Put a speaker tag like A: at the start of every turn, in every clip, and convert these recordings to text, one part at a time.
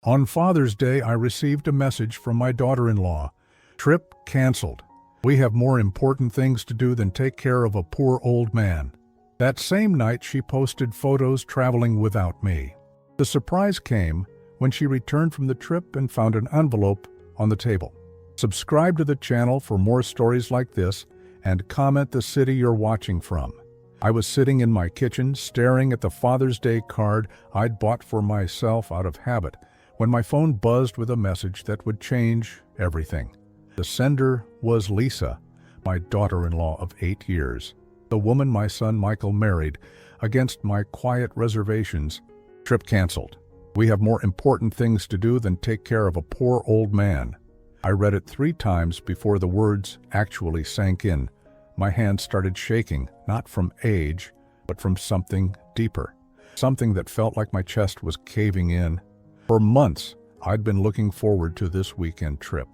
A: On Father's Day, I received a message from my daughter-in-law. Trip canceled. We have more important things to do than take care of a poor old man. That same night, she posted photos traveling without me. The surprise came when she returned from the trip and found an envelope on the table. Subscribe to the channel for more stories like this and comment the city you're watching from. I was sitting in my kitchen staring at the Father's Day card I'd bought for myself out of habit when my phone buzzed with a message that would change everything. The sender was Lisa, my daughter-in-law of 8 years, the woman my son Michael married against my quiet reservations. Trip canceled. We have more important things to do than take care of a poor old man. I read it 3 times before the words actually sank in. My hand started shaking, not from age, but from something deeper, something that felt like my chest was caving in. For months, I'd been looking forward to this weekend trip.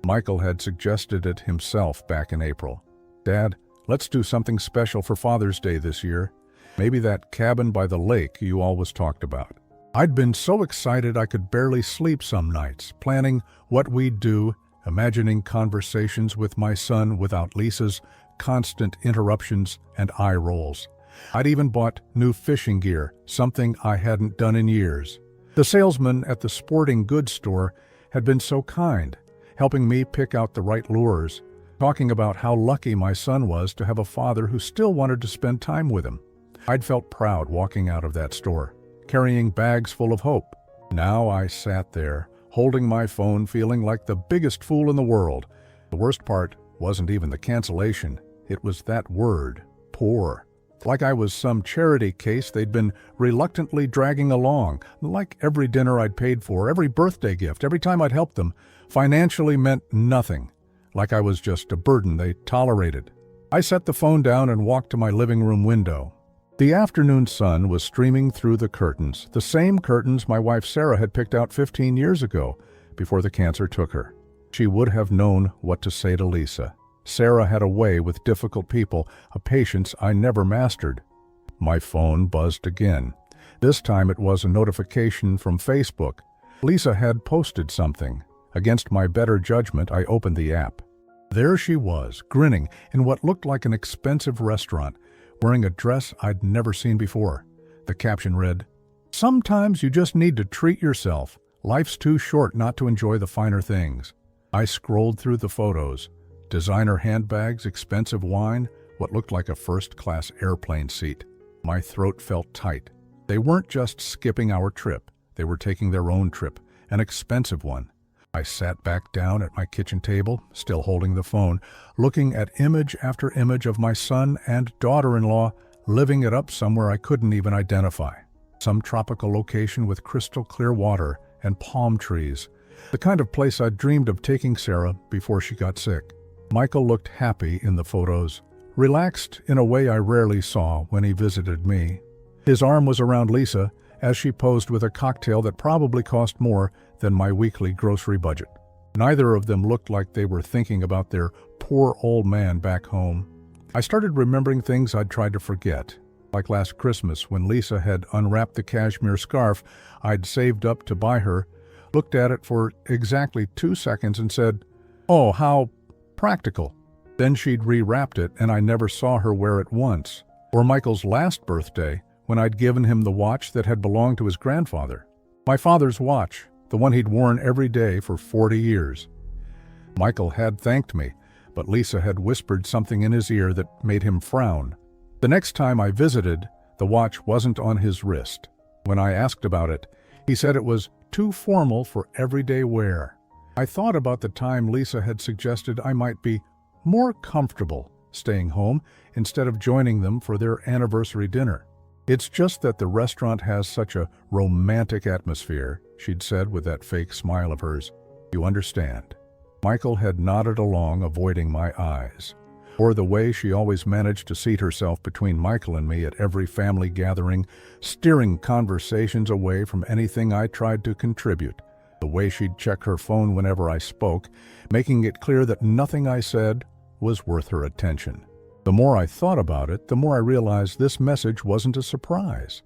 A: Michael had suggested it himself back in April. "Dad, let's do something special for Father's Day this year. Maybe that cabin by the lake you always talked about." I'd been so excited I could barely sleep some nights, planning what we'd do, imagining conversations with my son without Lisa's constant interruptions and eye rolls. I'd even bought new fishing gear, something I hadn't done in years. The salesman at the sporting goods store had been so kind, helping me pick out the right lures, talking about how lucky my son was to have a father who still wanted to spend time with him. I'd felt proud walking out of that store, carrying bags full of hope. Now I sat there, holding my phone, feeling like the biggest fool in the world. The worst part wasn't even the cancellation. It was that word, poor. Like I was some charity case they'd been reluctantly dragging along. Like every dinner I'd paid for, every birthday gift, every time I'd helped them, financially meant nothing. Like I was just a burden they tolerated. I set the phone down and walked to my living room window. The afternoon sun was streaming through the curtains, the same curtains my wife Sarah had picked out 15 years ago, before the cancer took her. She would have known what to say to Lisa. Sarah had a way with difficult people, a patience I never mastered. My phone buzzed again. This time it was a notification from Facebook. Lisa had posted something. Against my better judgment, I opened the app. There she was, grinning in what looked like an expensive restaurant, wearing a dress I'd never seen before. The caption read, "Sometimes you just need to treat yourself. Life's too short not to enjoy the finer things." I scrolled through the photos. Designer handbags, expensive wine, what looked like a first-class airplane seat. My throat felt tight. They weren't just skipping our trip. They were taking their own trip, an expensive one. I sat back down at my kitchen table, still holding the phone, looking at image after image of my son and daughter-in-law living it up somewhere I couldn't even identify. Some tropical location with crystal clear water and palm trees. The kind of place I'd dreamed of taking Sarah before she got sick. Michael looked happy in the photos, relaxed in a way I rarely saw when he visited me. His arm was around Lisa as she posed with a cocktail that probably cost more than my weekly grocery budget. Neither of them looked like they were thinking about their poor old man back home. I started remembering things I'd tried to forget, like last Christmas when Lisa had unwrapped the cashmere scarf I'd saved up to buy her, looked at it for exactly 2 seconds and said, "Oh, how practical." Then she'd rewrapped it and I never saw her wear it once. Or Michael's last birthday, when I'd given him the watch that had belonged to his grandfather. My father's watch, the one he'd worn every day for 40 years. Michael had thanked me, but Lisa had whispered something in his ear that made him frown. The next time I visited, the watch wasn't on his wrist. When I asked about it, he said it was too formal for everyday wear. I thought about the time Lisa had suggested I might be more comfortable staying home instead of joining them for their anniversary dinner. "It's just that the restaurant has such a romantic atmosphere," she'd said with that fake smile of hers. "You understand." Michael had nodded along, avoiding my eyes. Or the way she always managed to seat herself between Michael and me at every family gathering, steering conversations away from anything I tried to contribute. The way she'd check her phone whenever I spoke, making it clear that nothing I said was worth her attention. The more I thought about it, the more I realized this message wasn't a surprise.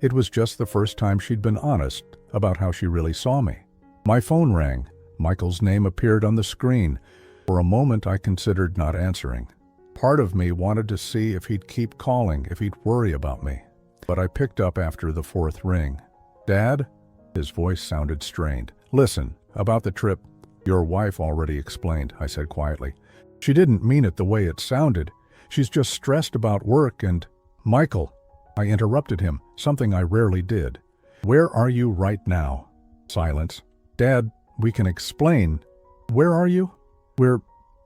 A: It was just the first time she'd been honest about how she really saw me. My phone rang. Michael's name appeared on the screen. For a moment, I considered not answering. Part of me wanted to see if he'd keep calling, if he'd worry about me. But I picked up after the fourth ring. "Dad?" His voice sounded strained. "Listen, about the trip, your wife already explained," I said quietly. "She didn't mean it the way it sounded. She's just stressed about work and—" "Michael," I interrupted him, something I rarely did. "Where are you right now?" Silence. "Dad, we can explain. Where are you?"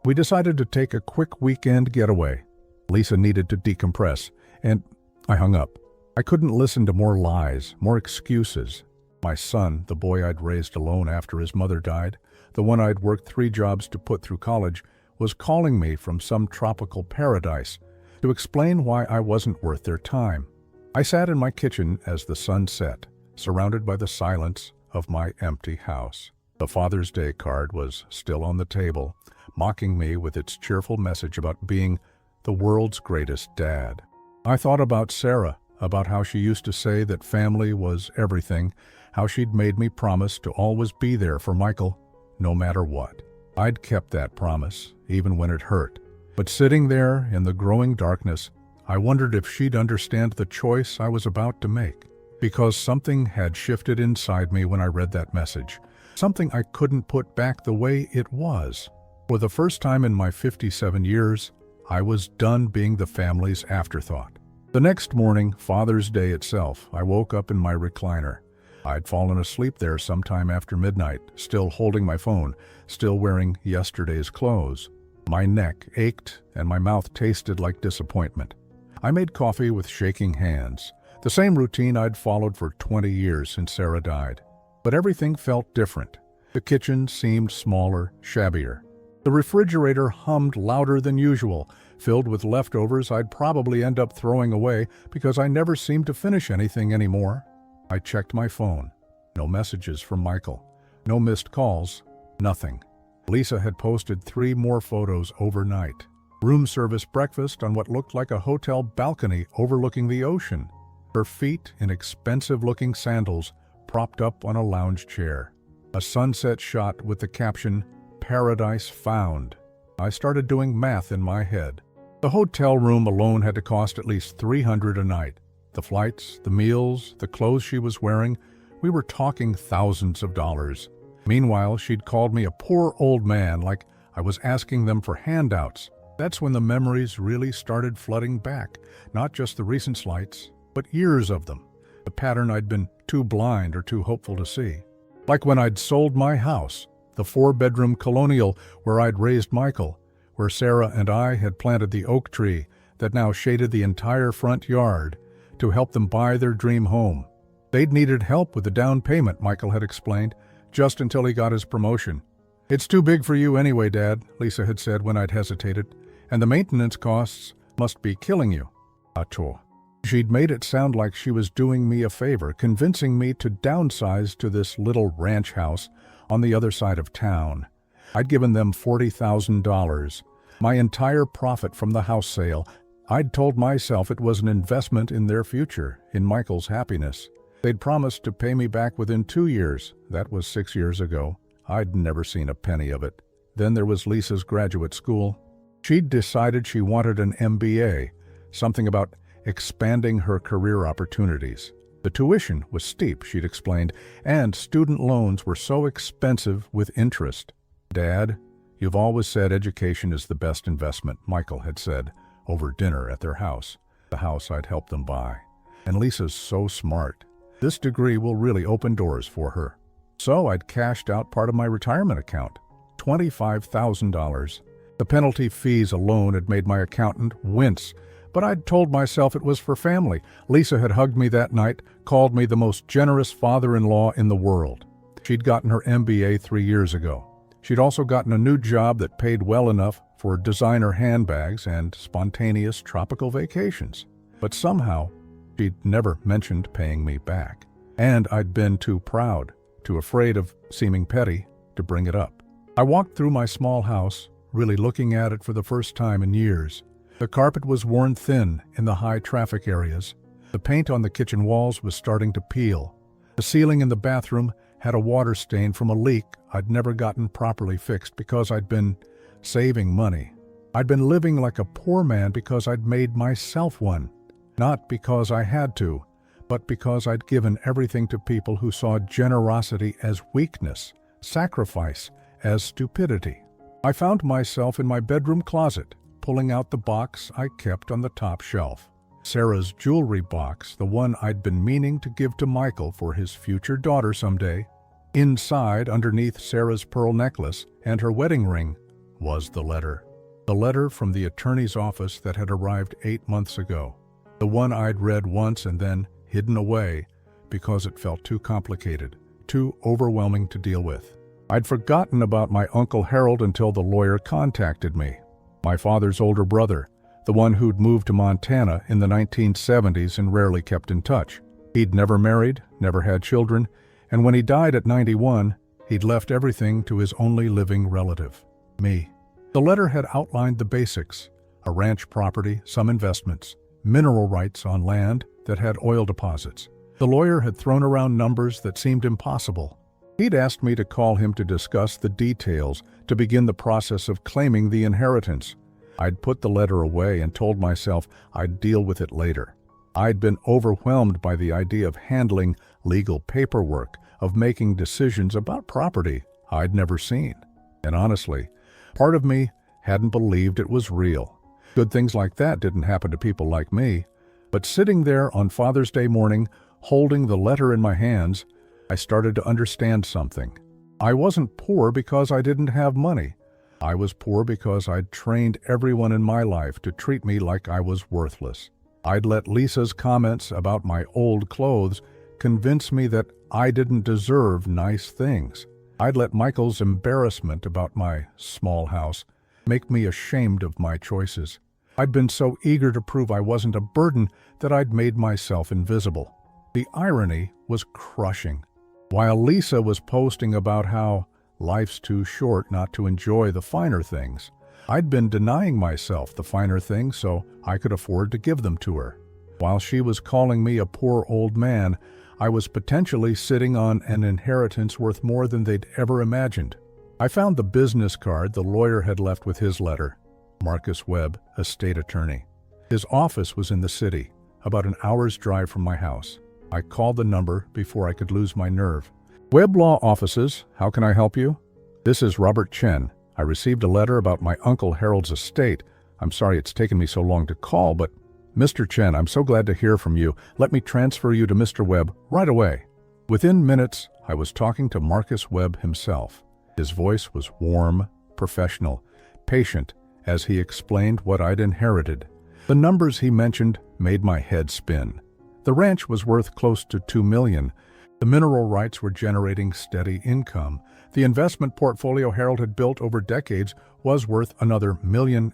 A: We decided to take a quick weekend getaway. Lisa needed to decompress, and I hung up. I couldn't listen to more lies, more excuses. My son, the boy I'd raised alone after his mother died, the one I'd worked 3 jobs to put through college, was calling me from some tropical paradise to explain why I wasn't worth their time. I sat in my kitchen as the sun set, surrounded by the silence of my empty house. The Father's Day card was still on the table, mocking me with its cheerful message about being the world's greatest dad. I thought about Sarah, about how she used to say that family was everything, how she'd made me promise to always be there for Michael, no matter what. I'd kept that promise, even when it hurt. But sitting there in the growing darkness, I wondered if she'd understand the choice I was about to make. Because something had shifted inside me when I read that message. Something I couldn't put back the way it was. For the first time in my 57 years, I was done being the family's afterthought. The next morning, Father's Day itself, I woke up in my recliner. I'd fallen asleep there sometime after midnight, still holding my phone, still wearing yesterday's clothes. My neck ached and my mouth tasted like disappointment. I made coffee with shaking hands, the same routine I'd followed for 20 years since Sarah died. But everything felt different. The kitchen seemed smaller, shabbier. The refrigerator hummed louder than usual, filled with leftovers I'd probably end up throwing away because I never seemed to finish anything anymore. I checked my phone. No messages from Michael. No missed calls. Nothing. Lisa had posted 3 more photos overnight. Room service breakfast on what looked like a hotel balcony overlooking the ocean. Her feet in expensive-looking sandals propped up on a lounge chair. A sunset shot with the caption, "Paradise Found." I started doing math in my head. The hotel room alone had to cost at least $300 a night. The flights, the meals, the clothes she was wearing, we were talking thousands of dollars. Meanwhile, she'd called me a poor old man, like I was asking them for handouts. That's when the memories really started flooding back, not just the recent slights, but years of them. The pattern I'd been too blind or too hopeful to see. Like when I'd sold my house, the 4-bedroom colonial where I'd raised Michael, where Sarah and I had planted the oak tree that now shaded the entire front yard, to help them buy their dream home. They'd needed help with the down payment, Michael had explained, just until he got his promotion. "It's too big for you anyway, Dad," Lisa had said when I'd hesitated, "and the maintenance costs must be killing you." Acho. She'd made it sound like she was doing me a favor, convincing me to downsize to this little ranch house on the other side of town. I'd given them $40,000, my entire profit from the house sale. I'd told myself it was an investment in their future, in Michael's happiness. They'd promised to pay me back within 2 years. That was 6 years ago. I'd never seen a penny of it. Then there was Lisa's graduate school. She'd decided she wanted an MBA, something about expanding her career opportunities. The tuition was steep, she'd explained, and student loans were so expensive with interest. "Dad, you've always said education is the best investment," Michael had said over dinner at their house, the house I'd helped them buy. "And Lisa's so smart. This degree will really open doors for her." So I'd cashed out part of my retirement account, $25,000. The penalty fees alone had made my accountant wince, but I'd told myself it was for family. Lisa had hugged me that night, called me the most generous father-in-law in the world. She'd gotten her MBA 3 years ago. She'd also gotten a new job that paid well enough for designer handbags and spontaneous tropical vacations. But somehow, she'd never mentioned paying me back. And I'd been too proud, too afraid of seeming petty, to bring it up. I walked through my small house, really looking at it for the first time in years. The carpet was worn thin in the high traffic areas. The paint on the kitchen walls was starting to peel. The ceiling in the bathroom had a water stain from a leak I'd never gotten properly fixed because I'd been saving money. I'd been living like a poor man because I'd made myself one. Not because I had to, but because I'd given everything to people who saw generosity as weakness, sacrifice as stupidity. I found myself in my bedroom closet, pulling out the box I kept on the top shelf. Sarah's jewelry box, the one I'd been meaning to give to Michael for his future daughter someday. Inside, underneath Sarah's pearl necklace and her wedding ring, was the letter. The letter from the attorney's office that had arrived 8 months ago. The one I'd read once and then hidden away because it felt too complicated, too overwhelming to deal with. I'd forgotten about my Uncle Harold until the lawyer contacted me. My father's older brother, the one who'd moved to Montana in the 1970s and rarely kept in touch. He'd never married, never had children, and when he died at 91, he'd left everything to his only living relative, me. The letter had outlined the basics: a ranch property, some investments, mineral rights on land that had oil deposits. The lawyer had thrown around numbers that seemed impossible. He'd asked me to call him to discuss the details, to begin the process of claiming the inheritance. I'd put the letter away and told myself I'd deal with it later. I'd been overwhelmed by the idea of handling legal paperwork, of making decisions about property I'd never seen. And honestly, part of me hadn't believed it was real. Good things like that didn't happen to people like me. But sitting there on Father's Day morning, holding the letter in my hands, I started to understand something. I wasn't poor because I didn't have money. I was poor because I'd trained everyone in my life to treat me like I was worthless. I'd let Lisa's comments about my old clothes convince me that I didn't deserve nice things. I'd let Michael's embarrassment about my small house make me ashamed of my choices. I'd been so eager to prove I wasn't a burden that I'd made myself invisible. The irony was crushing. While Lisa was posting about how life's too short not to enjoy the finer things, I'd been denying myself the finer things so I could afford to give them to her. While she was calling me a poor old man, I was potentially sitting on an inheritance worth more than they'd ever imagined. I found the business card the lawyer had left with his letter. Marcus Webb, a state attorney. His office was in the city, about an hour's drive from my house. I called the number before I could lose my nerve. Webb Law Offices, how can I help you? This is Robert Chen. I received a letter about my Uncle Harold's estate. I'm sorry it's taken me so long to call, but Mr. Chen, I'm so glad to hear from you. Let me transfer you to Mr. Webb right away. Within minutes, I was talking to Marcus Webb himself. His voice was warm, professional, patient, as he explained what I'd inherited. The numbers he mentioned made my head spin. The ranch was worth close to $2 million. The mineral rights were generating steady income. The investment portfolio Harold had built over decades was worth another $1.5 million.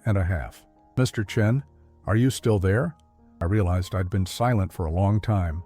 A: Mr. Chen, are you still there? I realized I'd been silent for a long time.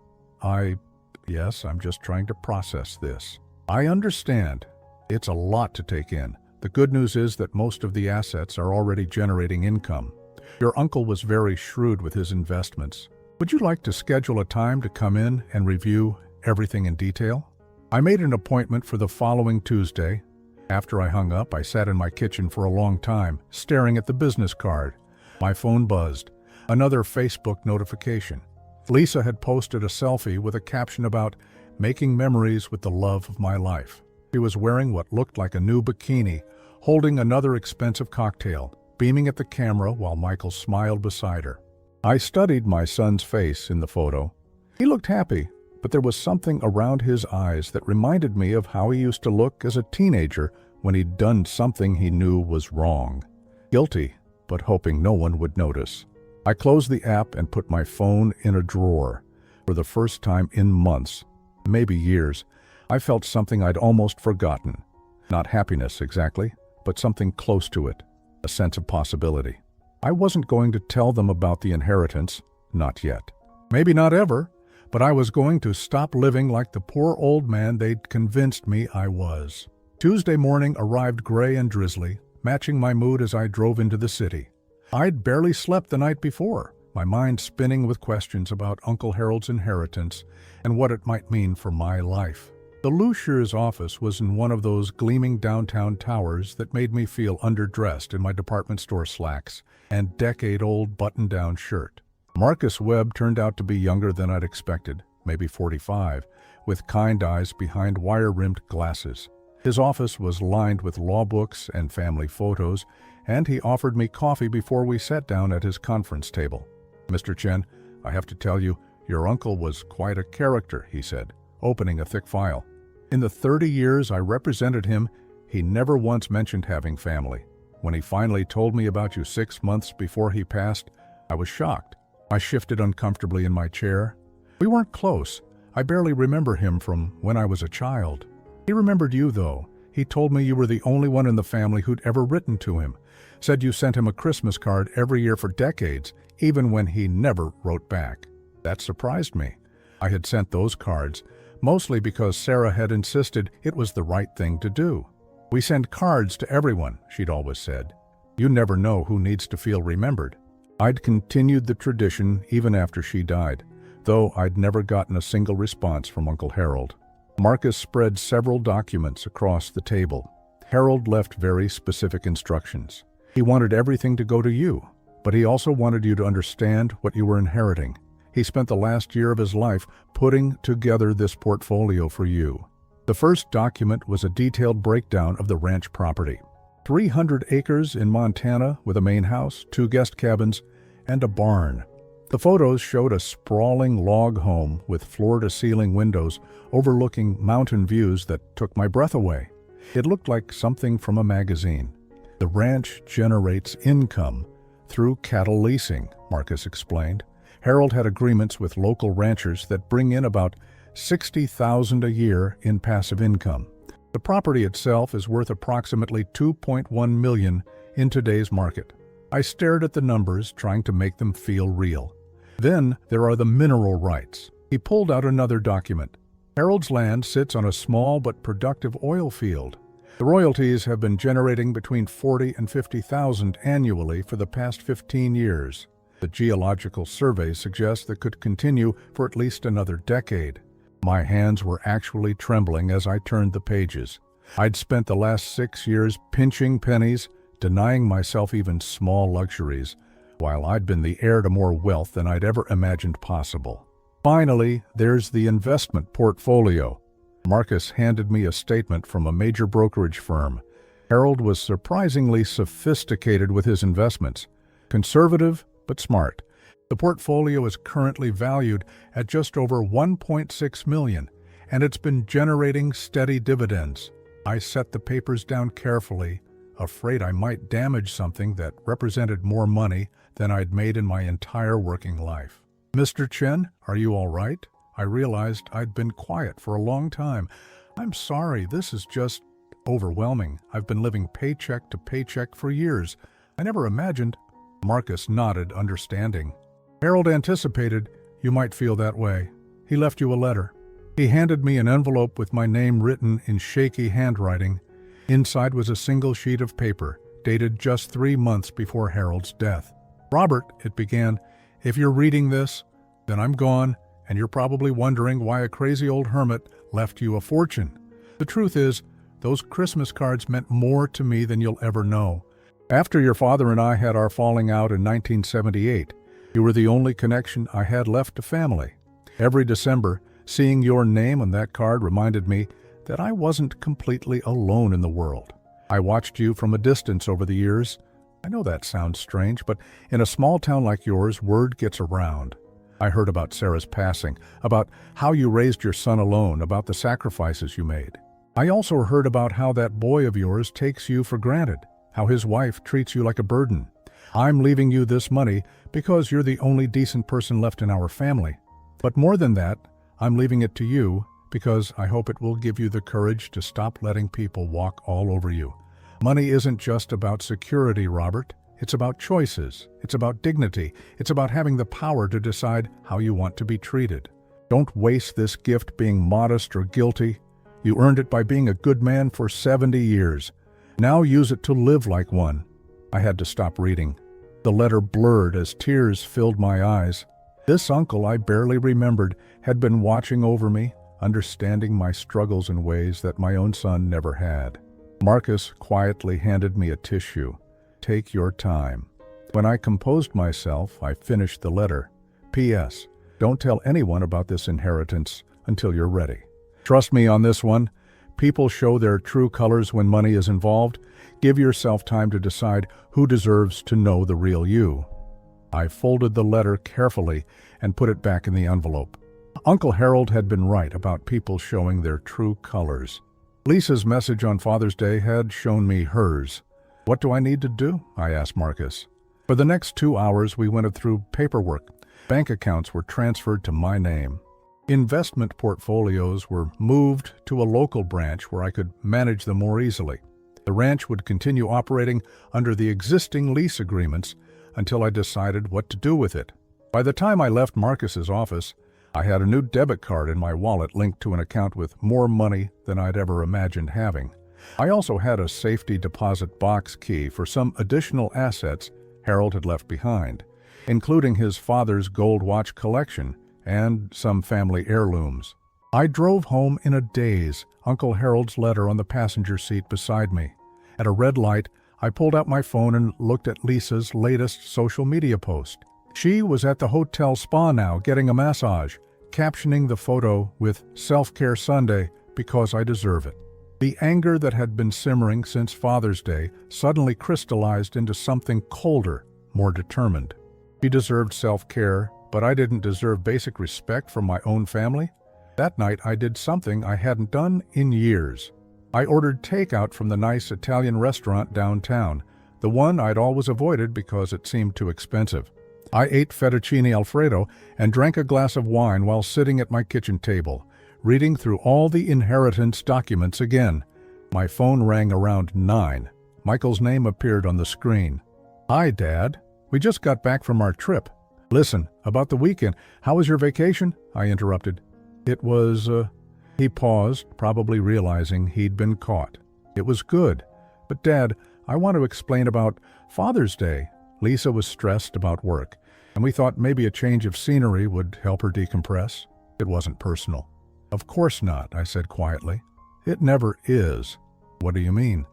A: Yes, I'm just trying to process this. I understand. It's a lot to take in. The good news is that most of the assets are already generating income. Your uncle was very shrewd with his investments. Would you like to schedule a time to come in and review everything in detail? I made an appointment for the following Tuesday. After I hung up, I sat in my kitchen for a long time, staring at the business card. My phone buzzed. Another Facebook notification. Lisa had posted a selfie with a caption about making memories with the love of my life. She was wearing what looked like a new bikini, holding another expensive cocktail, beaming at the camera while Michael smiled beside her. I studied my son's face in the photo. He looked happy, but there was something around his eyes that reminded me of how he used to look as a teenager when he'd done something he knew was wrong. Guilty, but hoping no one would notice. I closed the app and put my phone in a drawer. For the first time in months, maybe years, I felt something I'd almost forgotten. Not happiness exactly, but something close to it, a sense of possibility. I wasn't going to tell them about the inheritance, not yet. Maybe not ever, but I was going to stop living like the poor old man they'd convinced me I was. Tuesday morning arrived gray and drizzly, matching my mood as I drove into the city. I'd barely slept the night before. my mind spinning with questions about Uncle Harold's inheritance and what it might mean for my life. The Lushers' office was in one of those gleaming downtown towers that made me feel underdressed in my department store slacks and decade-old button-down shirt. Marcus Webb turned out to be younger than I'd expected, maybe 45, with kind eyes behind wire-rimmed glasses. His office was lined with law books and family photos, and he offered me coffee before we sat down at his conference table. "Mr. Chen, I have to tell you, your uncle was quite a character," he said, opening a thick file. "In the 30 years I represented him, he never once mentioned having family. When he finally told me about you 6 months before he passed, I was shocked. I shifted uncomfortably in my chair. We weren't close. I barely remember him from when I was a child. He remembered you, though. He told me you were the only one in the family who'd ever written to him. Said you sent him a Christmas card every year for decades, even when he never wrote back. That surprised me. I had sent those cards, mostly because Sarah had insisted it was the right thing to do. We send cards to everyone, she'd always said. You never know who needs to feel remembered. I'd continued the tradition even after she died, though I'd never gotten a single response from Uncle Harold. Marcus spread several documents across the table. Harold left very specific instructions. He wanted everything to go to you, but he also wanted you to understand what you were inheriting. He spent the last year of his life putting together this portfolio for you. The first document was a detailed breakdown of the ranch property. 300 acres in Montana with a main house, 2 guest cabins, and a barn. The photos showed a sprawling log home with floor-to-ceiling windows overlooking mountain views that took my breath away. It looked like something from a magazine. The ranch generates income through cattle leasing, Marcus explained. Harold had agreements with local ranchers that bring in about $60,000 a year in passive income. The property itself is worth approximately $2.1 million in today's market. I stared at the numbers, trying to make them feel real. Then there are the mineral rights. He pulled out another document. Harold's land sits on a small but productive oil field. The royalties have been generating between $40,000 and $50,000 annually for the past 15 years. The geological survey suggests that could continue for at least another decade. My hands were actually trembling as I turned the pages. I'd spent the last 6 years pinching pennies, denying myself even small luxuries, while I'd been the heir to more wealth than I'd ever imagined possible. Finally, there's the investment portfolio. Marcus handed me a statement from a major brokerage firm. Harold was surprisingly sophisticated with his investments. Conservative, but smart. The portfolio is currently valued at just over $1.6 million, and it's been generating steady dividends. I set the papers down carefully, afraid I might damage something that represented more money than I'd made in my entire working life. "Mr. Chen, are you all right?" I realized I'd been quiet for a long time. "I'm sorry, this is just overwhelming. I've been living paycheck to paycheck for years. I never imagined—" Marcus nodded, understanding. "Harold anticipated you might feel that way. He left you a letter." He handed me an envelope with my name written in shaky handwriting. Inside was a single sheet of paper, dated just 3 months before Harold's death. "Robert," it began, "if you're reading this, then I'm gone, and you're probably wondering why a crazy old hermit left you a fortune. The truth is, those Christmas cards meant more to me than you'll ever know. After your father and I had our falling out in 1978, you were the only connection I had left to family. Every December, seeing your name on that card reminded me that I wasn't completely alone in the world. I watched you from a distance over the years. I know that sounds strange, but in a small town like yours, word gets around. I heard about Sarah's passing, about how you raised your son alone, about the sacrifices you made. I also heard about how that boy of yours takes you for granted, how his wife treats you like a burden. I'm leaving you this money because you're the only decent person left in our family. But more than that, I'm leaving it to you because I hope it will give you the courage to stop letting people walk all over you. Money isn't just about security, Robert. It's about choices. It's about dignity. It's about having the power to decide how you want to be treated. Don't waste this gift being modest or guilty. You earned it by being a good man for 70 years. Now use it to live like one." I had to stop reading. The letter blurred as tears filled my eyes. This uncle I barely remembered had been watching over me, understanding my struggles in ways that my own son never had. Marcus quietly handed me a tissue. "Take your time." When I composed myself, I finished the letter. P.S. Don't tell anyone about this inheritance until you're ready. Trust me on this one. People show their true colors when money is involved. Give yourself time to decide who deserves to know the real you. I folded the letter carefully and put it back in the envelope. Uncle Harold had been right about people showing their true colors. Lisa's message on Father's Day had shown me hers. "What do I need to do?" I asked Marcus. For the next 2 hours, we went through paperwork. Bank accounts were transferred to my name. Investment portfolios were moved to a local branch where I could manage them more easily. The ranch would continue operating under the existing lease agreements until I decided what to do with it. By the time I left Marcus's office, I had a new debit card in my wallet linked to an account with more money than I'd ever imagined having. I also had a safety deposit box key for some additional assets Harold had left behind, including his father's gold watch collection and some family heirlooms. I drove home in a daze, Uncle Harold's letter on the passenger seat beside me. At a red light, I pulled out my phone and looked at Lisa's latest social media post. She was at the hotel spa now, getting a massage, captioning the photo with "Self-Care Sunday because I deserve it." The anger that had been simmering since Father's Day suddenly crystallized into something colder, more determined. She deserved self-care, but I didn't deserve basic respect from my own family. That night I did something I hadn't done in years. I ordered takeout from the nice Italian restaurant downtown, the one I'd always avoided because it seemed too expensive. I ate fettuccine Alfredo and drank a glass of wine while sitting at my kitchen table, reading through all the inheritance documents again. My phone rang around 9. Michael's name appeared on the screen. "Hi, Dad. We just got back from our trip." "Listen, about the weekend, how was your vacation?" I interrupted. "It was, He paused, probably realizing he'd been caught. "It was good. But Dad, I want to explain about Father's Day." Lisa was stressed about work, and we thought maybe a change of scenery would help her decompress. It wasn't personal. "Of course not," I said quietly. "It never is." "What do you mean?"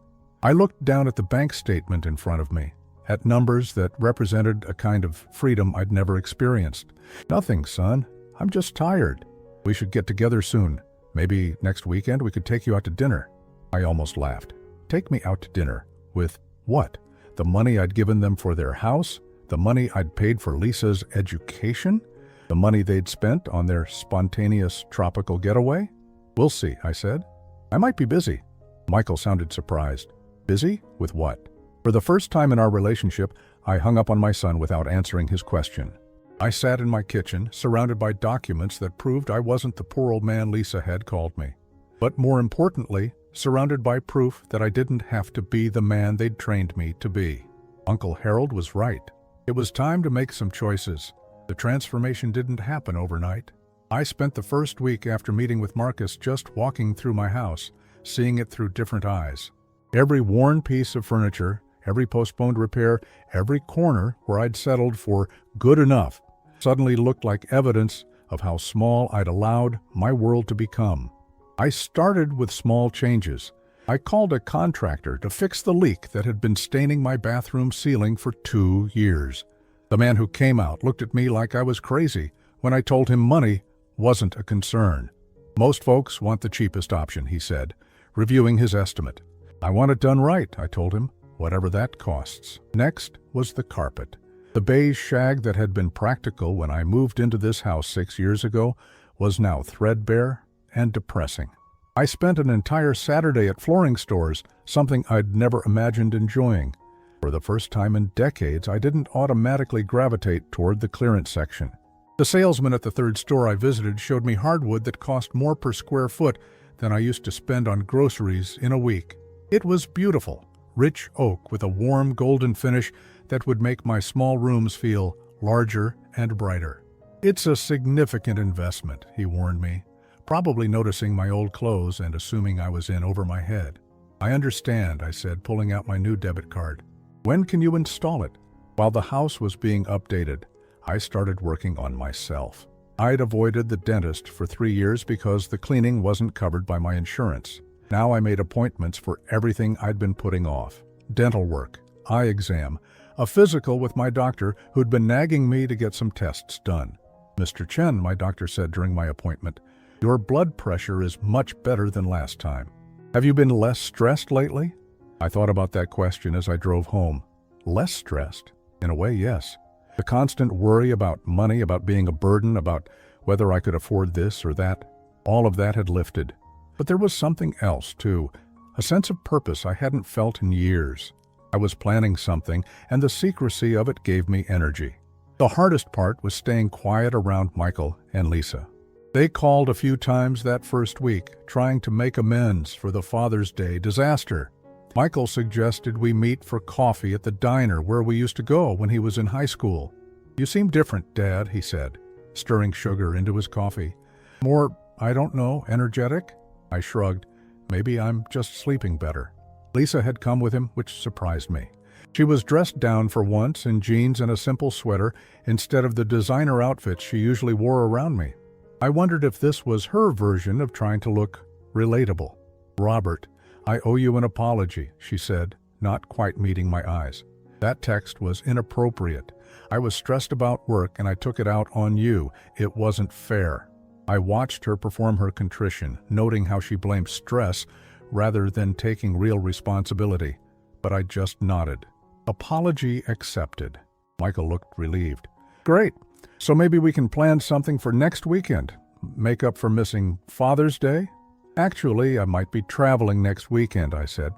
A: I looked down at the bank statement in front of me, at numbers that represented a kind of freedom I'd never experienced. "Nothing, son. I'm just tired. We should get together soon. Maybe next weekend we could take you out to dinner." I almost laughed. Take me out to dinner? With what? The money I'd given them for their house? The money I'd paid for Lisa's education? The money they'd spent on their spontaneous tropical getaway? "We'll see," I said. "I might be busy." Michael sounded surprised. "Busy? With what?" For the first time in our relationship, I hung up on my son without answering his question. I sat in my kitchen, surrounded by documents that proved I wasn't the poor old man Lisa had called me. But more importantly, surrounded by proof that I didn't have to be the man they'd trained me to be. Uncle Harold was right. It was time to make some choices. The transformation didn't happen overnight. I spent the first week after meeting with Marcus just walking through my house, seeing it through different eyes. Every worn piece of furniture, every postponed repair, every corner where I'd settled for good enough suddenly looked like evidence of how small I'd allowed my world to become. I started with small changes. I called a contractor to fix the leak that had been staining my bathroom ceiling for 2 years. The man who came out looked at me like I was crazy when I told him money wasn't a concern. "Most folks want the cheapest option," he said, reviewing his estimate. "I want it done right," I told him, "whatever that costs." Next was the carpet. The beige shag that had been practical when I moved into this house 6 years ago was now threadbare and depressing. I spent an entire Saturday at flooring stores, something I'd never imagined enjoying. For the first time in decades, I didn't automatically gravitate toward the clearance section. The salesman at the third store I visited showed me hardwood that cost more per square foot than I used to spend on groceries in a week. It was beautiful, rich oak with a warm golden finish that would make my small rooms feel larger and brighter. "It's a significant investment," he warned me, probably noticing my old clothes and assuming I was in over my head. "I understand," I said, pulling out my new debit card. "When can you install it?" While the house was being updated, I started working on myself. I'd avoided the dentist for 3 years because the cleaning wasn't covered by my insurance. Now I made appointments for everything I'd been putting off. Dental work, eye exam, a physical with my doctor who'd been nagging me to get some tests done. "Mr. Chen," my doctor said during my appointment, "your blood pressure is much better than last time. Have you been less stressed lately?" I thought about that question as I drove home. Less stressed? In a way, yes. The constant worry about money, about being a burden, about whether I could afford this or that, all of that had lifted. But there was something else, too, a sense of purpose I hadn't felt in years. I was planning something, and the secrecy of it gave me energy. The hardest part was staying quiet around Michael and Lisa. They called a few times that first week, trying to make amends for the Father's Day disaster. Michael suggested we meet for coffee at the diner where we used to go when he was in high school. "You seem different, Dad," he said, stirring sugar into his coffee. "More, I don't know, energetic?" I shrugged. Maybe I'm just sleeping better. Lisa had come with him, which surprised me. She was dressed down for once in jeans and a simple sweater instead of the designer outfits she usually wore around me. I wondered if this was her version of trying to look relatable. "Robert, I owe you an apology," she said, not quite meeting my eyes. "That text was inappropriate. I was stressed about work and I took it out on you. It wasn't fair." I watched her perform her contrition, noting how she blamed stress rather than taking real responsibility, but I just nodded. Apology accepted. Michael looked relieved. "Great. So maybe we can plan something for next weekend. Make up for missing Father's Day?" "Actually, I might be traveling next weekend," I said.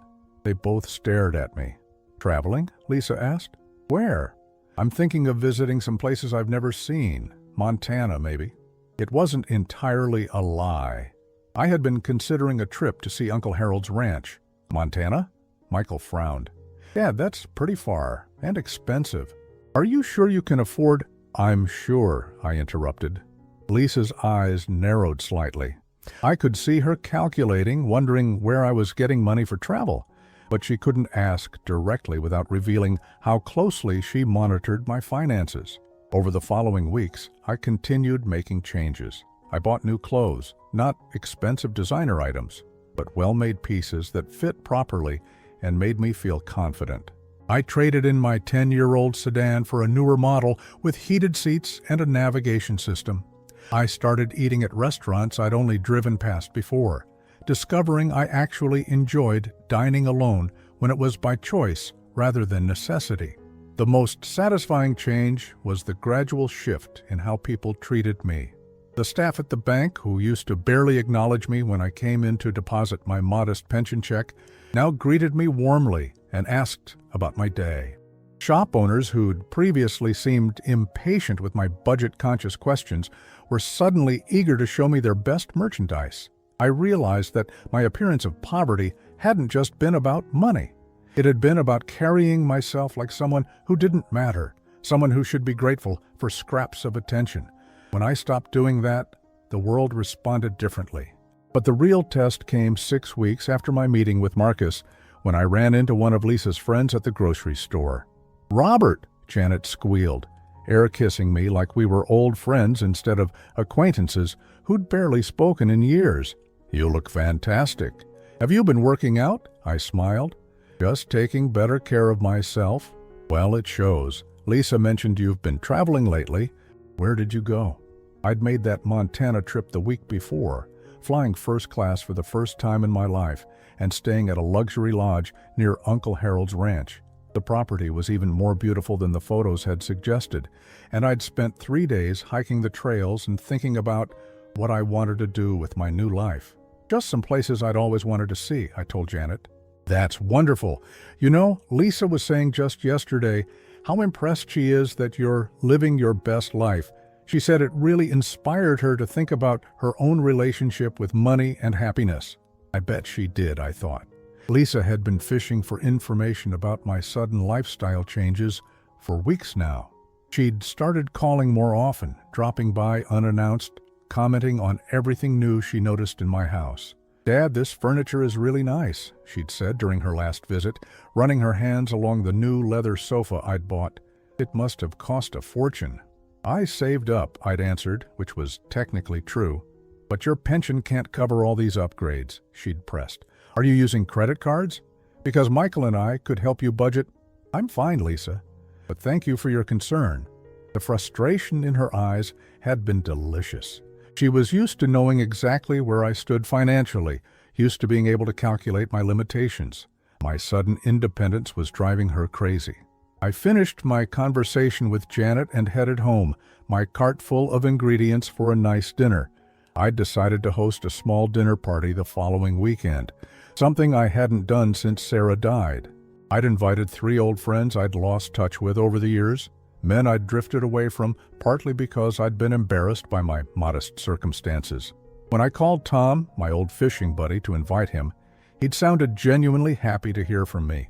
A: They both stared at me. "Traveling?" Lisa asked. "Where?" "I'm thinking of visiting some places I've never seen. Montana, maybe." It wasn't entirely a lie. I had been considering a trip to see Uncle Harold's ranch. "Montana?" Michael frowned. "Dad, that's pretty far and expensive. Are you sure you can afford—" "I'm sure," I interrupted. Lisa's eyes narrowed slightly. I could see her calculating, wondering where I was getting money for travel, but she couldn't ask directly without revealing how closely she monitored my finances. Over the following weeks, I continued making changes. I bought new clothes, not expensive designer items, but well-made pieces that fit properly and made me feel confident. I traded in my 10-year-old sedan for a newer model with heated seats and a navigation system. I started eating at restaurants I'd only driven past before, discovering I actually enjoyed dining alone when it was by choice rather than necessity. The most satisfying change was the gradual shift in how people treated me. The staff at the bank, who used to barely acknowledge me when I came in to deposit my modest pension check, now greeted me warmly and asked about my day. Shop owners who'd previously seemed impatient with my budget-conscious questions were suddenly eager to show me their best merchandise. I realized that my appearance of poverty hadn't just been about money. It had been about carrying myself like someone who didn't matter, someone who should be grateful for scraps of attention. When I stopped doing that, the world responded differently. But the real test came 6 weeks after my meeting with Marcus, when I ran into one of Lisa's friends at the grocery store. "Robert," Janet squealed, air-kissing me like we were old friends instead of acquaintances who'd barely spoken in years. "You look fantastic. Have you been working out?" I smiled. "Just taking better care of myself." "Well, it shows. Lisa mentioned you've been traveling lately. Where did you go?" I'd made that Montana trip the week before, flying first class for the first time in my life and staying at a luxury lodge near Uncle Harold's ranch. The property was even more beautiful than the photos had suggested, and I'd spent 3 days hiking the trails and thinking about what I wanted to do with my new life. "Just some places I'd always wanted to see," I told Janet. "That's wonderful. You know, Lisa was saying just yesterday how impressed she is that you're living your best life. She said it really inspired her to think about her own relationship with money and happiness." I bet she did, I thought. Lisa had been fishing for information about my sudden lifestyle changes for weeks now. She'd started calling more often, dropping by unannounced, commenting on everything new she noticed in my house. "Dad, this furniture is really nice," she'd said during her last visit, running her hands along the new leather sofa I'd bought. It must have cost a fortune. I saved up, I'd answered, which was technically true. But your pension can't cover all these upgrades, she'd pressed. Are you using credit cards? Because Michael and I could help you budget. I'm fine, Lisa, but thank you for your concern. The frustration in her eyes had been delicious. She was used to knowing exactly where I stood financially, used to being able to calculate my limitations. My sudden independence was driving her crazy. I finished my conversation with Janet and headed home, my cart full of ingredients for a nice dinner. I'd decided to host a small dinner party the following weekend, something I hadn't done since Sarah died. I'd invited 3 old friends I'd lost touch with over the years, men I'd drifted away from, partly because I'd been embarrassed by my modest circumstances. When I called Tom, my old fishing buddy, to invite him, he'd sounded genuinely happy to hear from me.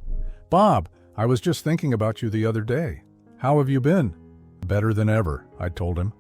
A: "Bob, I was just thinking about you the other day. How have you been?" "Better than ever," I told him.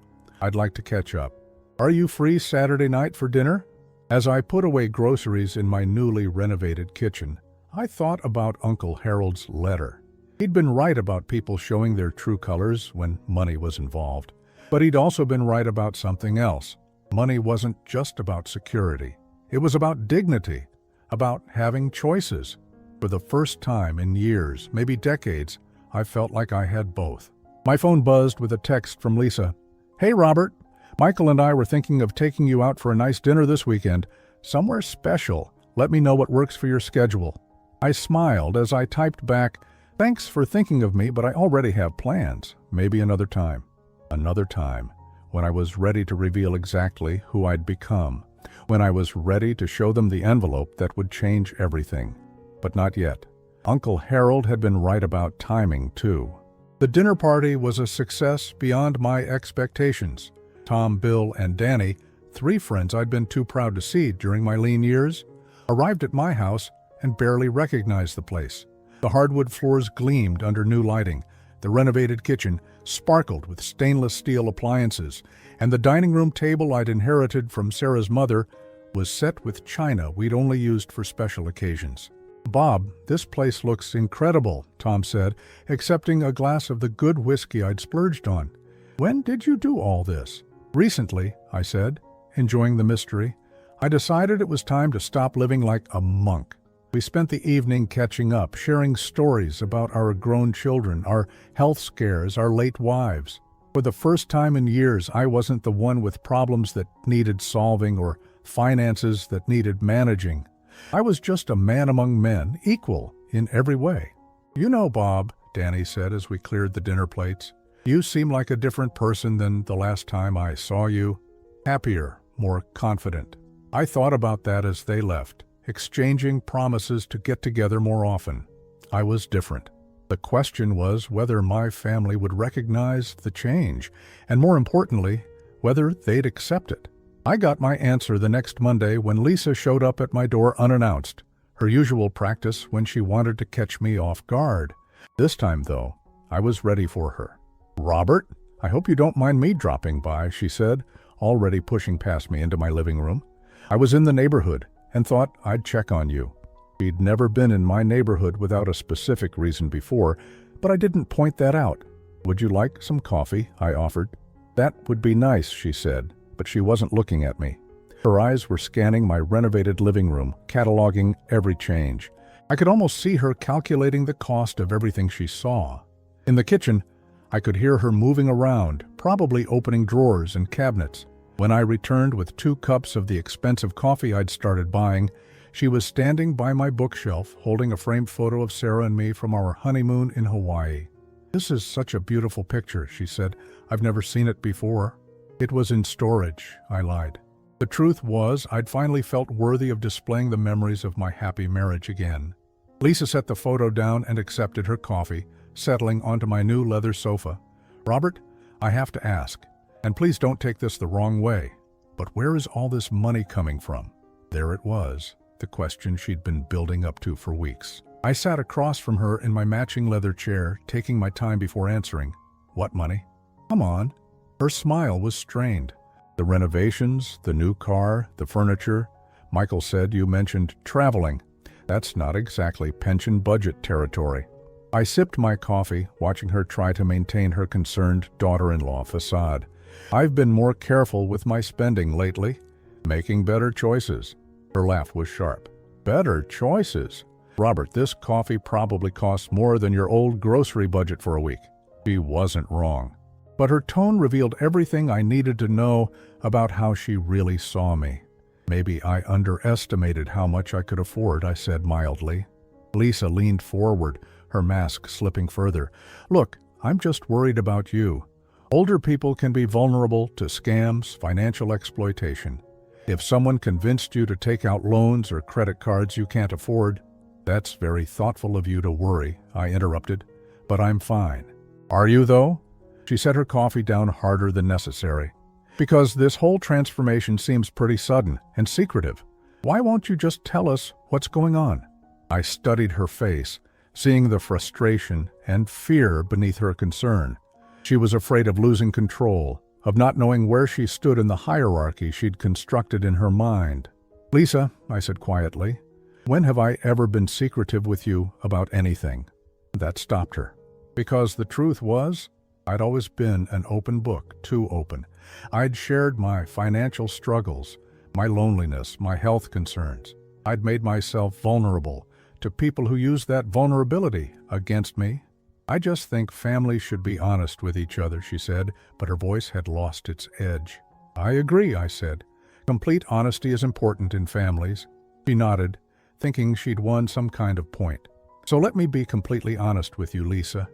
A: "I'd like to catch up. Are you free Saturday night for dinner?" As I put away groceries in my newly renovated kitchen, I thought about Uncle Harold's letter. He'd been right about people showing their true colors when money was involved. But he'd also been right about something else. Money wasn't just about security. It was about dignity, about having choices. For the first time in years, maybe decades, I felt like I had both. My phone buzzed with a text from Lisa. "Hey, Robert. Michael and I were thinking of taking you out for a nice dinner this weekend. Somewhere special. Let me know what works for your schedule." I smiled as I typed back, "Thanks for thinking of me, but I already have plans. Maybe another time." Another time, when I was ready to reveal exactly who I'd become, when I was ready to show them the envelope that would change everything. But not yet. Uncle Harold had been right about timing, too. The dinner party was a success beyond my expectations. Tom, Bill, and Danny, 3 friends I'd been too proud to see during my lean years, arrived at my house and barely recognized the place. The hardwood floors gleamed under new lighting, the renovated kitchen sparkled with stainless steel appliances, and the dining room table I'd inherited from Sarah's mother was set with china we'd only used for special occasions. "Bob, this place looks incredible," Tom said, accepting a glass of the good whiskey I'd splurged on. "When did you do all this?" "Recently," I said, enjoying the mystery. "I decided it was time to stop living like a monk." We spent the evening catching up, sharing stories about our grown children, our health scares, our late wives. For the first time in years, I wasn't the one with problems that needed solving or finances that needed managing. I was just a man among men, equal in every way. "You know, Bob," Danny said as we cleared the dinner plates, "you seem like a different person than the last time I saw you. Happier, more confident." I thought about that as they left, exchanging promises to get together more often. I was different. The question was whether my family would recognize the change, and more importantly, whether they'd accept it. I got my answer the next Monday when Lisa showed up at my door unannounced, her usual practice when she wanted to catch me off guard. This time, though, I was ready for her. "Robert, I hope you don't mind me dropping by," she said, already pushing past me into my living room. "I was in the neighborhood and thought I'd check on you." She'd never been in my neighborhood without a specific reason before, but I didn't point that out. "Would you like some coffee?" I offered. "That would be nice," she said, but she wasn't looking at me. Her eyes were scanning my renovated living room, cataloging every change. I could almost see her calculating the cost of everything she saw. In the kitchen, I could hear her moving around, probably opening drawers and cabinets. When I returned with 2 cups of the expensive coffee I'd started buying, she was standing by my bookshelf, holding a framed photo of Sarah and me from our honeymoon in Hawaii. "This is such a beautiful picture," she said. "I've never seen it before." "It was in storage," I lied. The truth was, I'd finally felt worthy of displaying the memories of my happy marriage again. Lisa set the photo down and accepted her coffee, settling onto my new leather sofa. "Robert, I have to ask, and please don't take this the wrong way, but where is all this money coming from?" There it was, the question she'd been building up to for weeks. I sat across from her in my matching leather chair, taking my time before answering. "What money?" "Come on." Her smile was strained. "The renovations, the new car, the furniture. Michael said you mentioned traveling. That's not exactly pension budget territory." I sipped my coffee, watching her try to maintain her concerned daughter-in-law facade. I've been more careful with my spending lately, making better choices. Her laugh was sharp. Better choices? Robert, this coffee probably costs more than your old grocery budget for a week. She wasn't wrong. But her tone revealed everything I needed to know about how she really saw me. Maybe I underestimated how much I could afford, I said mildly. Lisa leaned forward, her mask slipping further. Look, I'm just worried about you. Older people can be vulnerable to scams, financial exploitation. If someone convinced you to take out loans or credit cards you can't afford, that's very thoughtful of you to worry, I interrupted. But I'm fine. Are you, though? She set her coffee down harder than necessary. Because this whole transformation seems pretty sudden and secretive. Why won't you just tell us what's going on? I studied her face, seeing the frustration and fear beneath her concern. She was afraid of losing control, of not knowing where she stood in the hierarchy she'd constructed in her mind. Lisa, I said quietly, when have I ever been secretive with you about anything? That stopped her. Because the truth was, I'd always been an open book, too open. I'd shared my financial struggles, my loneliness, my health concerns. I'd made myself vulnerable to people who used that vulnerability against me. I just think families should be honest with each other, she said, but her voice had lost its edge. I agree, I said. Complete honesty is important in families. She nodded, thinking she'd won some kind of point. So let me be completely honest with you, Lisa.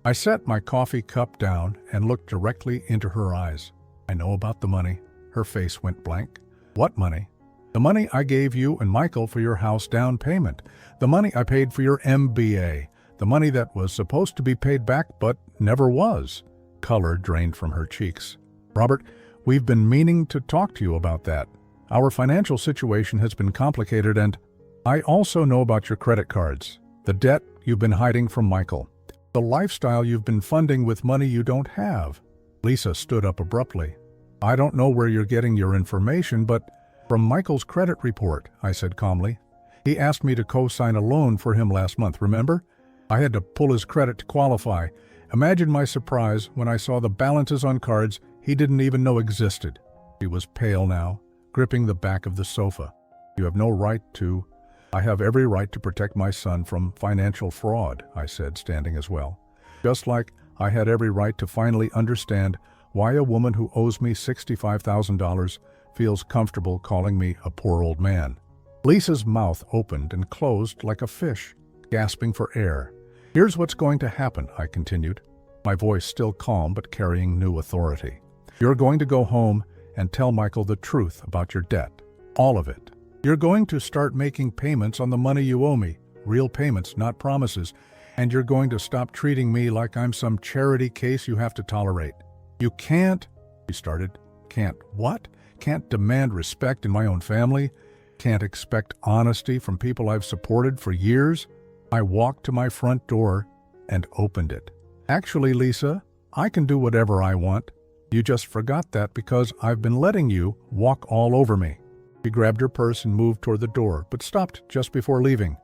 A: I set my coffee cup down and looked directly into her eyes. I know about the money. Her face went blank. What money? The money I gave you and Michael for your house down payment. The money I paid for your MBA. The money that was supposed to be paid back but never was. Color drained from her cheeks. Robert, we've been meaning to talk to you about that. Our financial situation has been complicated, and I also know about your credit cards, the debt you've been hiding from Michael, the lifestyle you've been funding with money you don't have. Lisa stood up abruptly. I don't know where you're getting your information, but from Michael's credit report, I said calmly. He asked me to co-sign a loan for him last month, remember? I had to pull his credit to qualify. Imagine my surprise when I saw the balances on cards he didn't even know existed. She was pale now, gripping the back of the sofa. You have no right to. I have every right to protect my son from financial fraud, I said, standing as well. Just like I had every right to finally understand why a woman who owes me $65,000 feels comfortable calling me a poor old man. Lisa's mouth opened and closed like a fish, gasping for air. Here's what's going to happen, I continued, my voice still calm but carrying new authority. You're going to go home and tell Michael the truth about your debt, all of it. You're going to start making payments on the money you owe me, real payments, not promises, and you're going to stop treating me like I'm some charity case you have to tolerate. You can't, she started. Can't what? Can't demand respect in my own family? Can't expect honesty from people I've supported for years? I walked to my front door and opened it. Actually, Lisa, I can do whatever I want. You just forgot that because I've been letting you walk all over me. She grabbed her purse and moved toward the door, but stopped just before leaving.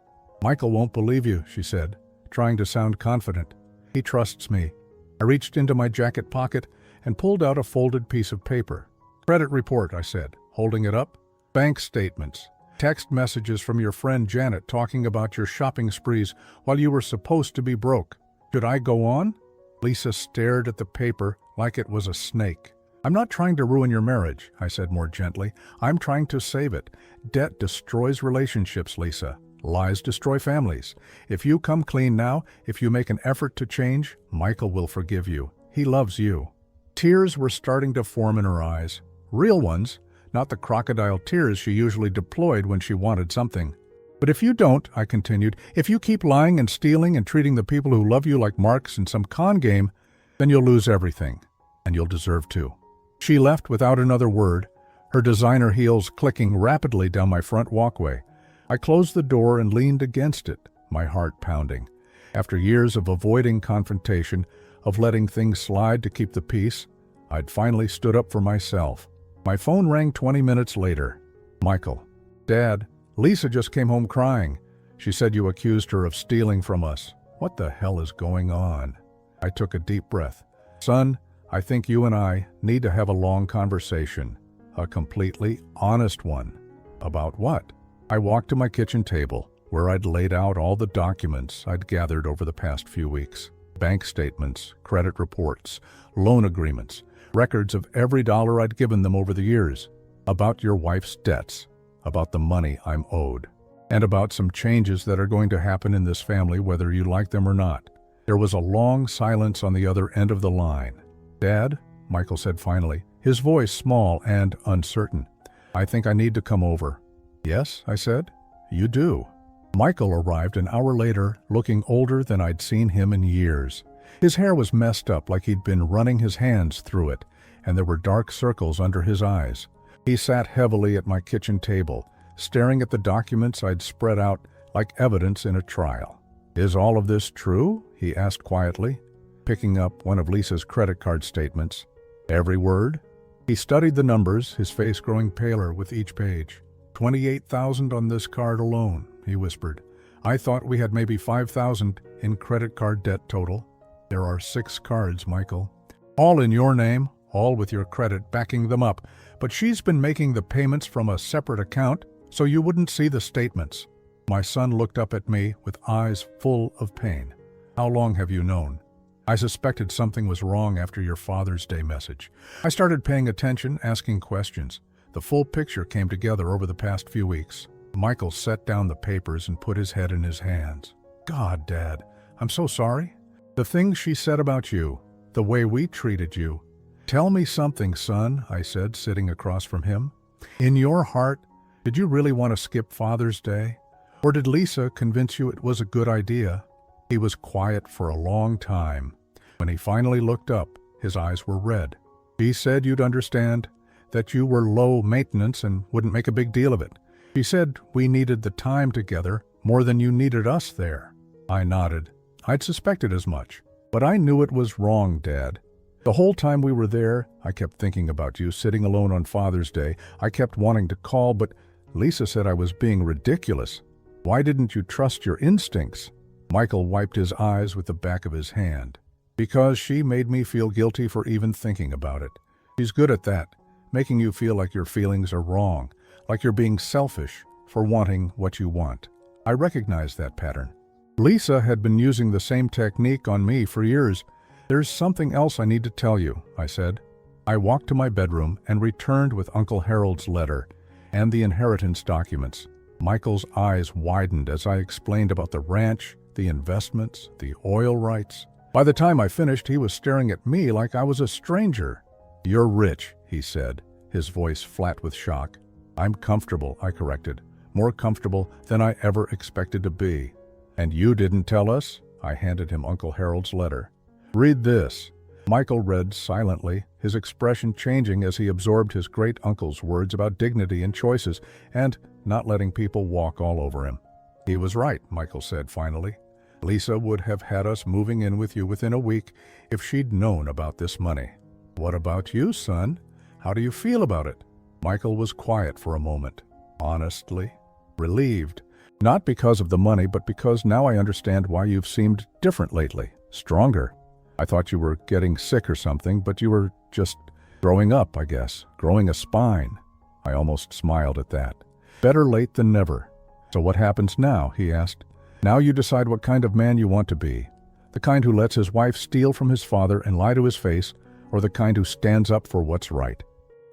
A: Michael won't believe you, she said, trying to sound confident. He trusts me. I reached into my jacket pocket and pulled out a folded piece of paper. Credit report, I said, holding it up. Bank statements. Text messages from your friend Janet talking about your shopping sprees while you were supposed to be broke. Should I go on? Lisa stared at the paper like it was a snake. I'm not trying to ruin your marriage, I said more gently. I'm trying to save it. Debt destroys relationships, Lisa. Lies destroy families. If you come clean now, if you make an effort to change, Michael will forgive you. He loves you. Tears were starting to form in her eyes. Real ones, not the crocodile tears she usually deployed when she wanted something. But if you don't, I continued, if you keep lying and stealing and treating the people who love you like marks in some con game, then you'll lose everything, and you'll deserve to. She left without another word, her designer heels clicking rapidly down my front walkway. I closed the door and leaned against it, my heart pounding. After years of avoiding confrontation, of letting things slide to keep the peace, I'd finally stood up for myself. My phone rang 20 minutes later. Michael. Dad, Lisa just came home crying. She said you accused her of stealing from us. What the hell is going on? I took a deep breath. Son, I think you and I need to have a long conversation. A completely honest one. About what? I walked to my kitchen table, where I'd laid out all the documents I'd gathered over the past few weeks. Bank statements, credit reports, loan agreements, records of every dollar I'd given them over the years. About your wife's debts, about the money I'm owed, and about some changes that are going to happen in this family whether you like them or not. There was a long silence on the other end of the line. Dad, Michael said finally, his voice small and uncertain. I think I need to come over. Yes, I said. You do. Michael arrived an hour later, looking older than I'd seen him in years. His hair was messed up like he'd been running his hands through it, and there were dark circles under his eyes. He sat heavily at my kitchen table, staring at the documents I'd spread out like evidence in a trial. Is all of this true? He asked quietly, picking up one of Lisa's credit card statements. Every word? He studied the numbers, his face growing paler with each page. $28,000 on this card alone, he whispered. I thought we had maybe $5,000 in credit card debt total. There are 6 cards, Michael. All in your name, all with your credit backing them up. But she's been making the payments from a separate account, so you wouldn't see the statements. My son looked up at me with eyes full of pain. How long have you known? I suspected something was wrong after your Father's Day message. I started paying attention, asking questions. The full picture came together over the past few weeks. Michael set down the papers and put his head in his hands. God, Dad, I'm so sorry. The things she said about you, the way we treated you. Tell me something, son, I said, sitting across from him. In your heart, did you really want to skip Father's Day? Or did Lisa convince you it was a good idea? He was quiet for a long time. When he finally looked up, his eyes were red. She said you'd understand, that you were low maintenance and wouldn't make a big deal of it. She said we needed the time together more than you needed us there. I nodded. I'd suspected as much. But I knew it was wrong, Dad. The whole time we were there, I kept thinking about you sitting alone on Father's Day. I kept wanting to call, but Lisa said I was being ridiculous. Why didn't you trust your instincts? Michael wiped his eyes with the back of his hand. Because she made me feel guilty for even thinking about it. She's good at that, making you feel like your feelings are wrong, like you're being selfish for wanting what you want. I recognized that pattern. Lisa had been using the same technique on me for years. There's something else I need to tell you, I said. I walked to my bedroom and returned with Uncle Harold's letter and the inheritance documents. Michael's eyes widened as I explained about the ranch, the investments, the oil rights. By the time I finished, he was staring at me like I was a stranger. You're rich, he said, his voice flat with shock. I'm comfortable, I corrected. More comfortable than I ever expected to be. And you didn't tell us? I handed him Uncle Harold's letter. Read this. Michael read silently, his expression changing as he absorbed his great-uncle's words about dignity and choices and not letting people walk all over him. He was right, Michael said finally. Lisa would have had us moving in with you within a week if she'd known about this money. What about you, son? How do you feel about it? Michael was quiet for a moment. Honestly, relieved. Not because of the money, but because now I understand why you've seemed different lately, stronger. I thought you were getting sick or something, but you were just growing up, I guess, growing a spine. I almost smiled at that. Better late than never. So what happens now? He asked. Now you decide what kind of man you want to be. The kind who lets his wife steal from his father and lie to his face, or the kind who stands up for what's right.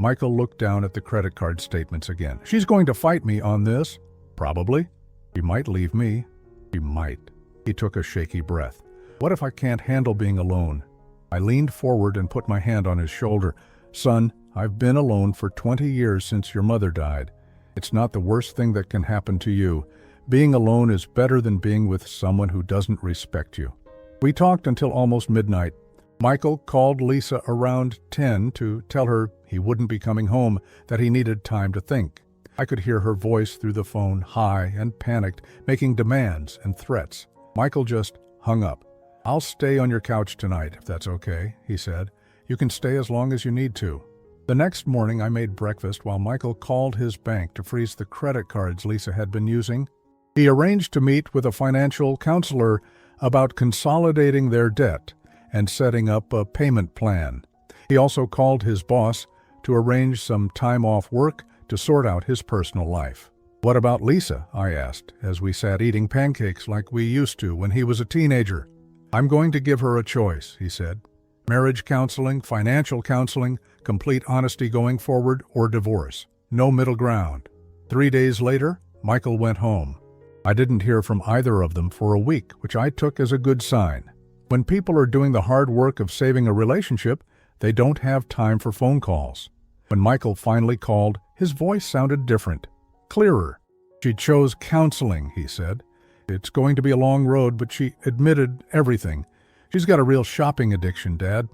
A: Michael looked down at the credit card statements again. She's going to fight me on this. Probably. She might leave me. She might. He took a shaky breath. What if I can't handle being alone? I leaned forward and put my hand on his shoulder. Son, I've been alone for 20 years since your mother died. It's not the worst thing that can happen to you. Being alone is better than being with someone who doesn't respect you. We talked until almost midnight. Michael called Lisa around 10 to tell her he wouldn't be coming home, that he needed time to think. I could hear her voice through the phone, high and panicked, making demands and threats. Michael just hung up. I'll stay on your couch tonight, if that's okay, he said. You can stay as long as you need to. The next morning I made breakfast while Michael called his bank to freeze the credit cards Lisa had been using. He arranged to meet with a financial counselor about consolidating their debt and setting up a payment plan. He also called his boss to arrange some time off work to sort out his personal life. "What about Lisa?" I asked, as we sat eating pancakes like we used to when he was a teenager. "I'm going to give her a choice," he said. "Marriage counseling, financial counseling, complete honesty going forward, or divorce. No middle ground." 3 days later, Michael went home. I didn't hear from either of them for a week, which I took as a good sign. When people are doing the hard work of saving a relationship, they don't have time for phone calls. When Michael finally called, his voice sounded different, clearer. "She chose counseling," he said. "It's going to be a long road, but she admitted everything. She's got a real shopping addiction, Dad.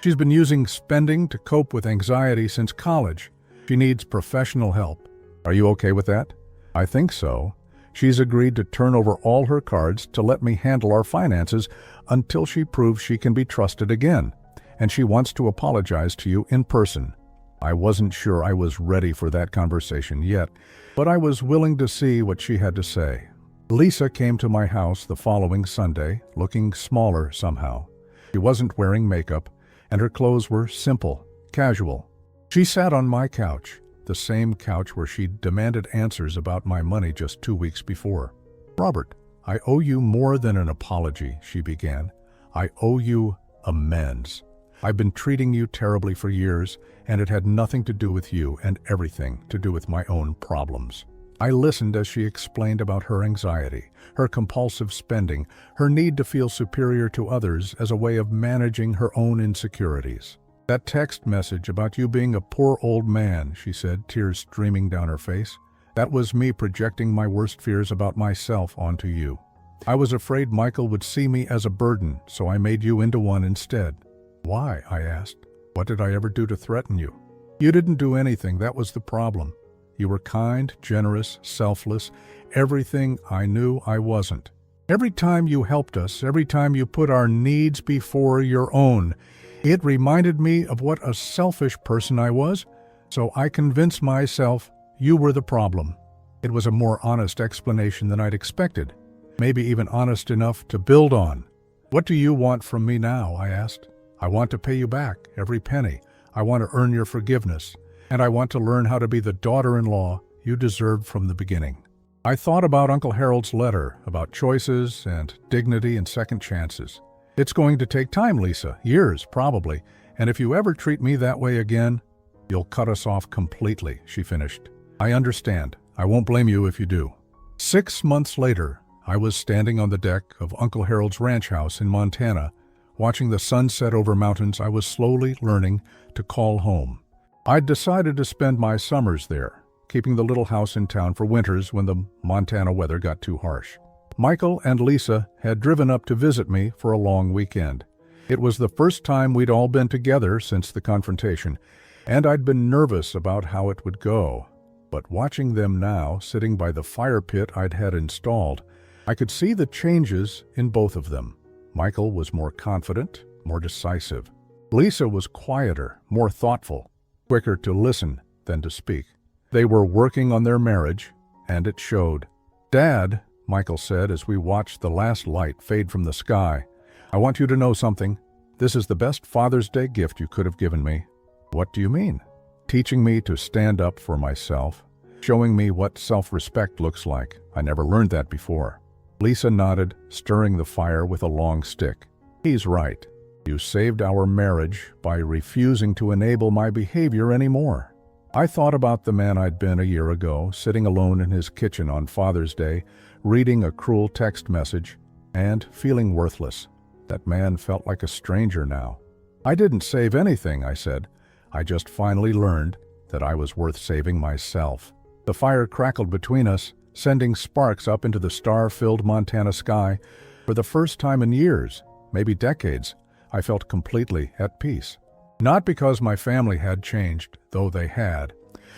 A: She's been using spending to cope with anxiety since college. She needs professional help." "Are you okay with that?" "I think so. She's agreed to turn over all her cards to let me handle our finances until she proves she can be trusted again, and she wants to apologize to you in person." I wasn't sure I was ready for that conversation yet, but I was willing to see what she had to say. Lisa came to my house the following Sunday, looking smaller somehow. She wasn't wearing makeup, and her clothes were simple, casual. She sat on my couch, the same couch where she'd demanded answers about my money just 2 weeks before. "Robert, I owe you more than an apology," she began. "I owe you amends. I've been treating you terribly for years, and it had nothing to do with you and everything to do with my own problems." I listened as she explained about her anxiety, her compulsive spending, her need to feel superior to others as a way of managing her own insecurities. "That text message about you being a poor old man," she said, tears streaming down her face, "that was me projecting my worst fears about myself onto you. I was afraid Michael would see me as a burden, so I made you into one instead." "Why?" I asked. "What did I ever do to threaten you?" "You didn't do anything, that was the problem. You were kind, generous, selfless, everything I knew I wasn't. Every time you helped us, every time you put our needs before your own, it reminded me of what a selfish person I was, so I convinced myself you were the problem." It was a more honest explanation than I'd expected, maybe even honest enough to build on. "What do you want from me now?" I asked. "I want to pay you back, every penny. I want to earn your forgiveness, and I want to learn how to be the daughter-in-law you deserved from the beginning." I thought about Uncle Harold's letter, about choices and dignity and second chances. "It's going to take time, Lisa, years probably, and if you ever treat me that way again, you'll cut us off completely," she finished. "I understand. I won't blame you if you do." 6 months later, I was standing on the deck of Uncle Harold's ranch house in Montana, watching the sun set over mountains I was slowly learning to call home. I'd decided to spend my summers there, keeping the little house in town for winters when the Montana weather got too harsh. Michael and Lisa had driven up to visit me for a long weekend. It was the first time we'd all been together since the confrontation, and I'd been nervous about how it would go. But watching them now, sitting by the fire pit I'd had installed, I could see the changes in both of them. Michael was more confident, more decisive. Lisa was quieter, more thoughtful, quicker to listen than to speak. They were working on their marriage, and it showed. "Dad," Michael said as we watched the last light fade from the sky, "I want you to know something. This is the best Father's Day gift you could have given me." "What do you mean?" "Teaching me to stand up for myself, showing me what self-respect looks like. I never learned that before." Lisa nodded, stirring the fire with a long stick. "He's right. You saved our marriage by refusing to enable my behavior anymore." I thought about the man I'd been a year ago, sitting alone in his kitchen on Father's Day, reading a cruel text message, and feeling worthless. That man felt like a stranger now. "I didn't save anything," I said. "I just finally learned that I was worth saving myself." The fire crackled between us, sending sparks up into the star-filled Montana sky. For the first time in years, maybe decades, I felt completely at peace. Not because my family had changed, though they had,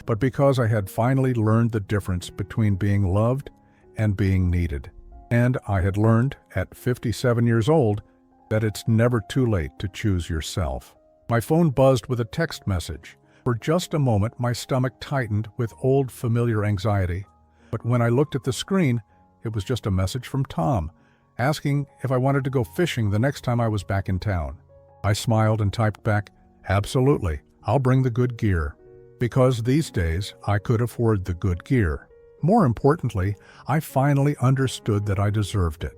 A: but because I had finally learned the difference between being loved and being needed. And I had learned, at 57 years old, that it's never too late to choose yourself. My phone buzzed with a text message. For just a moment, my stomach tightened with old familiar anxiety. But when I looked at the screen, it was just a message from Tom, asking if I wanted to go fishing the next time I was back in town. I smiled and typed back, "Absolutely, I'll bring the good gear." Because these days, I could afford the good gear. More importantly, I finally understood that I deserved it.